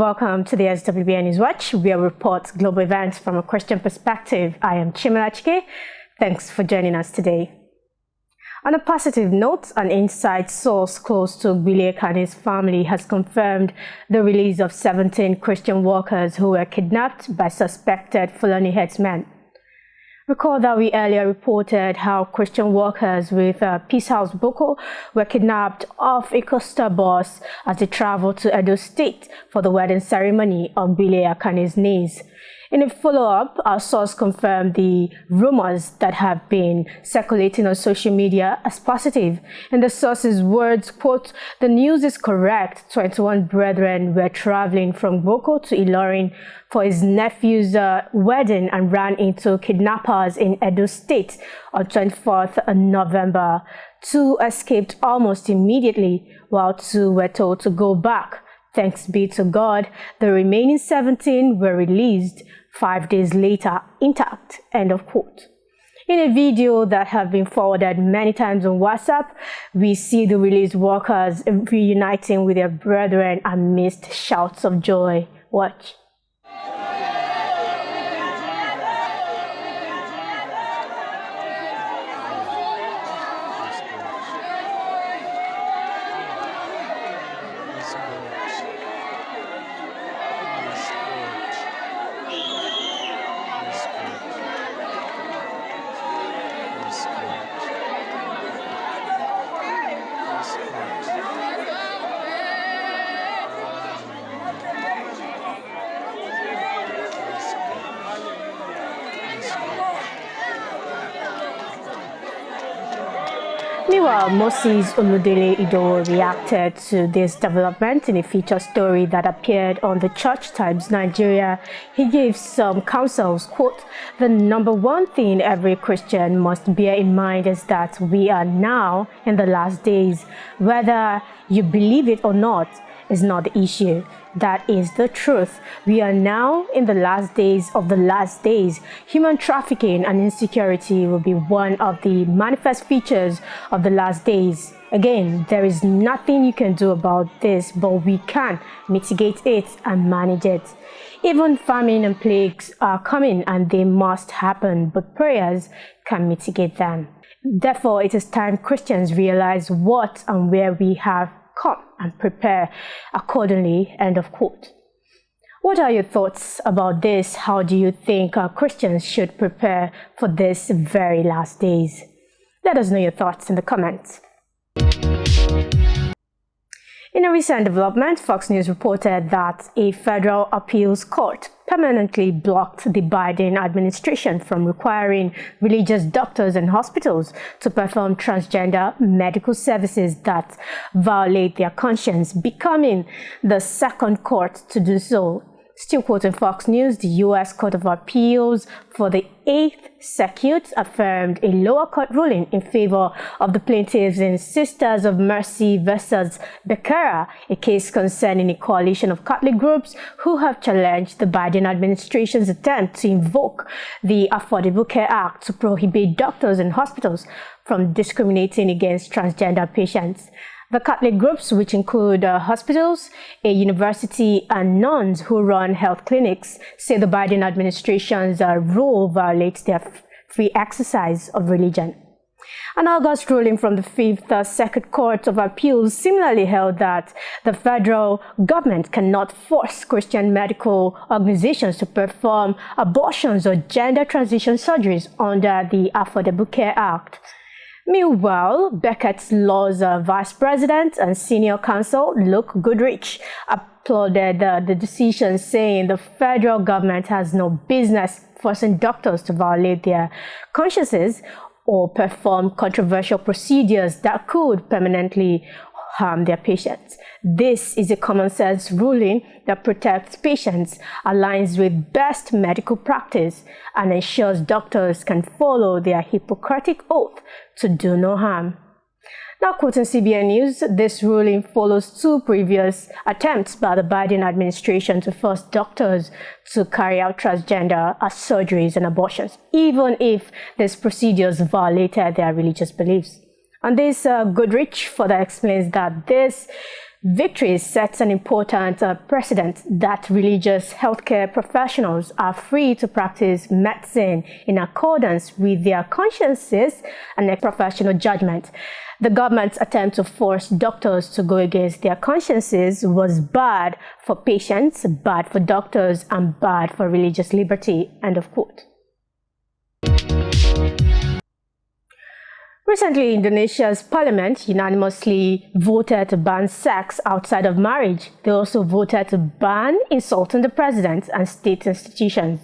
welcome to the SWBN News Watch, where we report global events from a Christian perspective. I am Chimilachike. Thanks for joining us today. On a positive note, an inside source close to Gbile Kane's family has confirmed the release of 17 Christian workers who were kidnapped by suspected Fulani herdsmen. Recall that we earlier reported how Christian workers with Peace House Boko were kidnapped off a coastal bus as they traveled to Edo State for the wedding ceremony on Gbile Kane's niece. In a follow-up, our source confirmed the rumors that have been circulating on social media as positive. In the source's words, quote, "The news is correct. 21 brethren were traveling from Boko to Ilorin for his nephew's wedding and ran into kidnappers in Edo State on 24th November. 2 escaped almost immediately, while 2 were told to go back. Thanks be to God, the remaining 17 were released 5 days later, intact," end of quote. In a video that have been forwarded many times on WhatsApp, we see the released workers reuniting with their brethren amidst shouts of joy. Watch. Meanwhile, Moses Oludele Idowu reacted to this development in a feature story that appeared on the Church Times Nigeria. He gave some counsels, quote, "The number one thing every Christian must bear in mind is that we are now in the last days. Whether you believe it or not is not the issue. That is the truth. We are now in the last days of the last days. Human trafficking and insecurity will be one of the manifest features of the last days. Again, there is nothing you can do about this, but we can mitigate it and manage it. Even famine and plagues are coming and they must happen, but prayers can mitigate them. Therefore, it is time Christians realize what and where we have come and prepare accordingly," end of quote. What are your thoughts about this? How do you think Christians should prepare for this very last days? Let us know your thoughts in the comments. In a recent development, Fox News reported that a federal appeals court permanently blocked the Biden administration from requiring religious doctors and hospitals to perform transgender medical services that violate their conscience, becoming the second court to do so. Still quoting Fox News, the U.S. Court of Appeals for the 8th Circuit affirmed a lower court ruling in favor of the plaintiffs in Sisters of Mercy versus Becerra, a case concerning a coalition of Catholic groups who have challenged the Biden administration's attempt to invoke the Affordable Care Act to prohibit doctors and hospitals from discriminating against transgender patients. The Catholic groups, which include hospitals, a university, and nuns who run health clinics, say the Biden administration's rule violates their free exercise of religion. An August ruling from the 5th Circuit Court of Appeals similarly held that the federal government cannot force Christian medical organizations to perform abortions or gender transition surgeries under the Affordable Care Act. Meanwhile, Beckett's Law's Vice President and Senior Counsel Luke Goodrich applauded the decision, saying the federal government has no business forcing doctors to violate their consciences or perform controversial procedures that could permanently harm their patients. This is a common sense ruling that protects patients, aligns with best medical practice, and ensures doctors can follow their Hippocratic oath to do no harm. Now quoting CBN News, this ruling follows 2 previous attempts by the Biden administration to force doctors to carry out transgender surgeries and abortions, even if these procedures violated their religious beliefs. And this Goodrich further explains that this Victory sets an important precedent that religious healthcare professionals are free to practice medicine in accordance with their consciences and their professional judgment. The government's attempt to force doctors to go against their consciences was bad for patients, bad for doctors, and bad for religious liberty. End of quote. Recently, Indonesia's parliament unanimously voted to ban sex outside of marriage. They also voted to ban insulting the president and state institutions.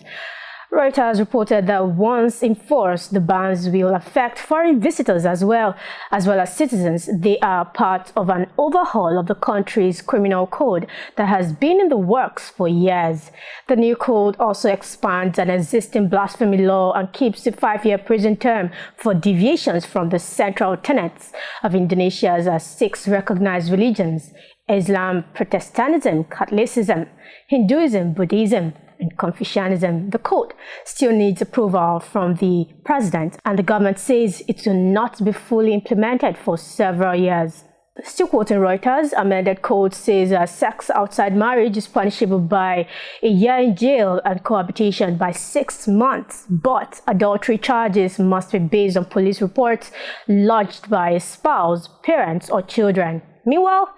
Reuters reported that once enforced, the bans will affect foreign visitors as well as citizens. They are part of an overhaul of the country's criminal code that has been in the works for years. The new code also expands an existing blasphemy law and keeps a 5-year prison term for deviations from the central tenets of Indonesia's 6 recognized religions: Islam, Protestantism, Catholicism, Hinduism, Buddhism, and Confucianism. The code still needs approval from the president, and the government says it will not be fully implemented for several years. Still quoting Reuters, amended code says sex outside marriage is punishable by a year in jail and cohabitation by 6 months, but adultery charges must be based on police reports lodged by a spouse, parents, or children. Meanwhile,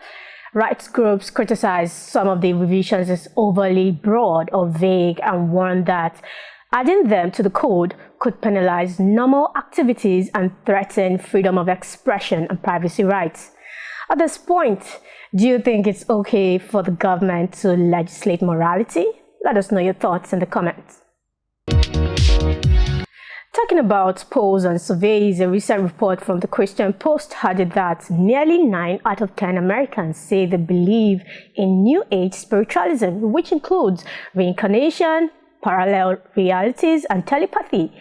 rights groups criticize some of the revisions as overly broad or vague and warn that adding them to the code could penalize normal activities and threaten freedom of expression and privacy rights. At this point, do you think it's okay for the government to legislate morality? Let us know your thoughts in the comments. Talking about polls and surveys, a recent report from the Christian Post added that nearly 9 out of 10 Americans say they believe in New Age spiritualism, which includes reincarnation, parallel realities, and telepathy.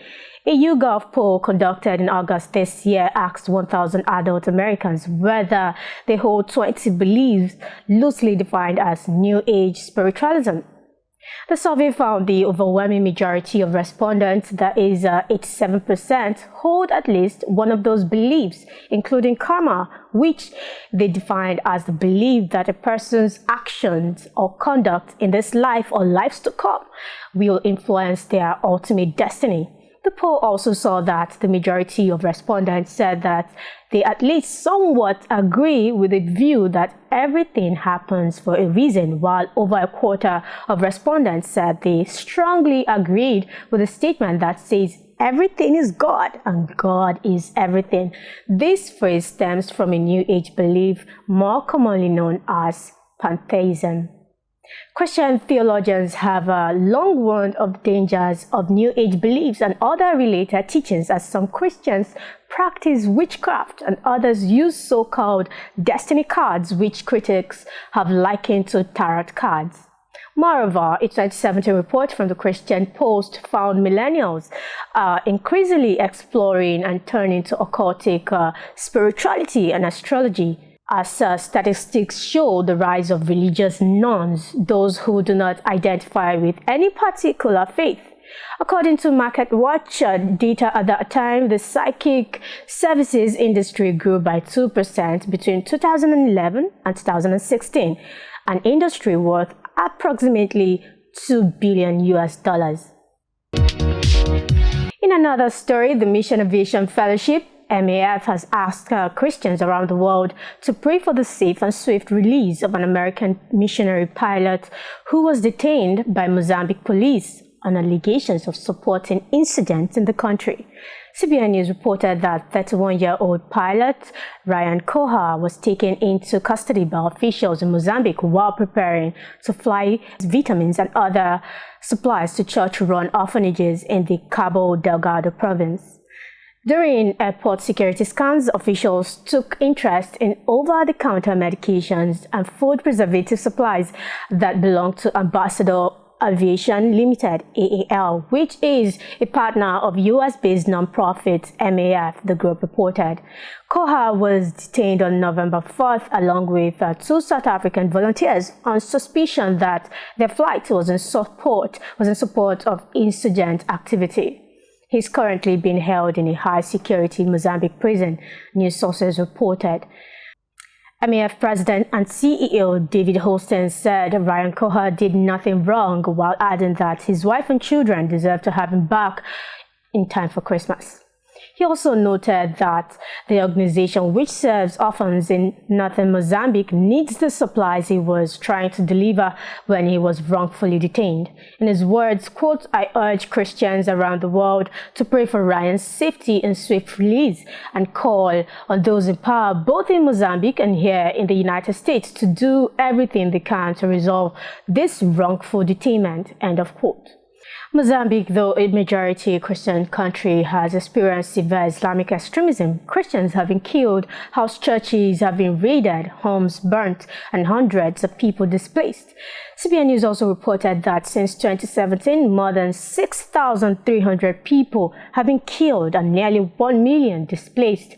A YouGov poll conducted in August this year asked 1,000 adult Americans whether they hold 20 beliefs loosely defined as New Age spiritualism. The survey found the overwhelming majority of respondents, that is 87%, hold at least one of those beliefs, including karma, which they defined as the belief that a person's actions or conduct in this life or lives to come will influence their ultimate destiny. The poll also saw that the majority of respondents said that they at least somewhat agree with the view that everything happens for a reason, while over a quarter of respondents said they strongly agreed with the statement that says everything is God and God is everything. This phrase stems from a New Age belief more commonly known as pantheism. Christian theologians have long warned of the dangers of New Age beliefs and other related teachings, as some Christians practice witchcraft and others use so-called destiny cards, which critics have likened to tarot cards. Moreover, a 2017 report from the Christian Post found millennials are increasingly exploring and turning to occultic spirituality and astrology. As statistics show the rise of religious nuns, those who do not identify with any particular faith. According to MarketWatch data at that time, the psychic services industry grew by 2% between 2011 and 2016, an industry worth approximately $2 billion. In another story, the Mission Aviation Fellowship MAF has asked Christians around the world to pray for the safe and swift release of an American missionary pilot who was detained by Mozambique police on allegations of supporting incidents in the country. CBN News reported that 31-year-old pilot Ryan Koha was taken into custody by officials in Mozambique while preparing to fly vitamins and other supplies to church-run orphanages in the Cabo Delgado province. During airport security scans, officials took interest in over-the-counter medications and food preservative supplies that belong to Ambassador Aviation Limited, AAL, which is a partner of US-based nonprofit MAF, the group reported. Koha was detained on November 4th along with 2 South African volunteers on suspicion that their flight was in support of insurgent activity. He's currently being held in a high-security Mozambique prison, news sources reported. MEF President and CEO David Holstein said Ryan Coher did nothing wrong, while adding that his wife and children deserve to have him back in time for Christmas. He also noted that the organization, which serves orphans in northern Mozambique, needs the supplies he was trying to deliver when he was wrongfully detained. In his words, quote, "I urge Christians around the world to pray for Ryan's safety and swift release and call on those in power, both in Mozambique and here in the United States, to do everything they can to resolve this wrongful detainment," end of quote. Mozambique, though a majority Christian country, has experienced severe Islamic extremism. Christians have been killed, house churches have been raided, homes burnt, and hundreds of people displaced. CBN News also reported that since 2017, more than 6,300 people have been killed and nearly 1 million displaced.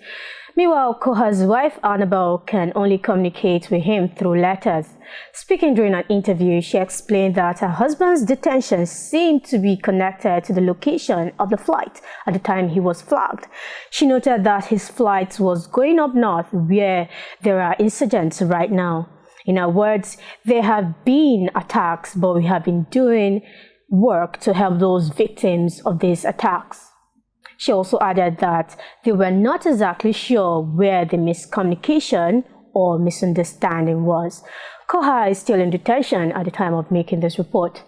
Meanwhile, Coher's wife, Annabelle, can only communicate with him through letters. Speaking during an interview, she explained that her husband's detention seemed to be connected to the location of the flight at the time he was flagged. She noted that his flight was going up north, where there are insurgents right now. In her words, there have been attacks, but we have been doing work to help those victims of these attacks. She also added that they were not exactly sure where the miscommunication or misunderstanding was. Coher is still in detention at the time of making this report.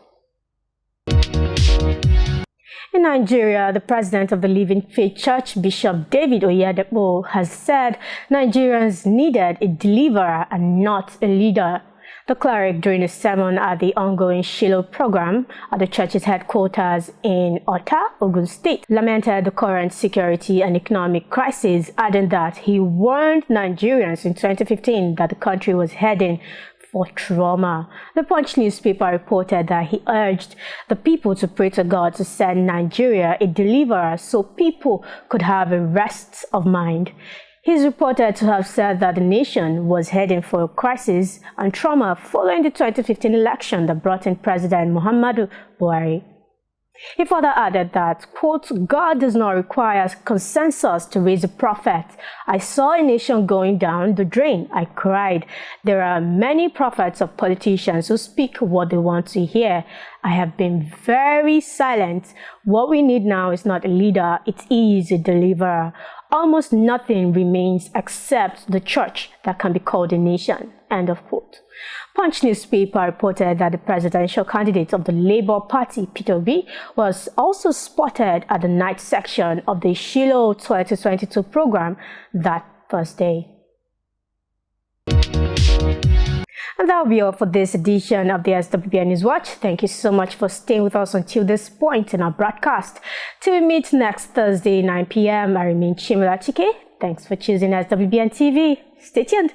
In Nigeria, the president of the Living Faith Church, Bishop David Oyedepo, has said Nigerians needed a deliverer and not a leader. The cleric, during a sermon at the ongoing Shiloh program at the church's headquarters in Ota, Ogun State, lamented the current security and economic crisis, adding that he warned Nigerians in 2015 that the country was heading for trauma. The Punch newspaper reported that he urged the people to pray to God to send Nigeria a deliverer so people could have a rest of mind. He is reported to have said that the nation was heading for a crisis and trauma following the 2015 election that brought in President Muhammadu Buhari. He further added that, quote, "God does not require consensus to raise a prophet. I saw a nation going down the drain. I cried. There are many prophets of politicians who speak what they want to hear. I have been very silent. What we need now is not a leader, it is a deliverer. Almost nothing remains except the church that can be called a nation," end of quote. Punch newspaper reported that the presidential candidate of the Labour Party, Peter Obi, was also spotted at the night section of the Shiloh 2022 program that Thursday. And that will be all for this edition of the SWBN News Watch. Thank you so much for staying with us until this point in our broadcast. Till we meet next Thursday, 9 p.m., I remain Chimila Chike. Thanks for choosing SWBN TV. Stay tuned.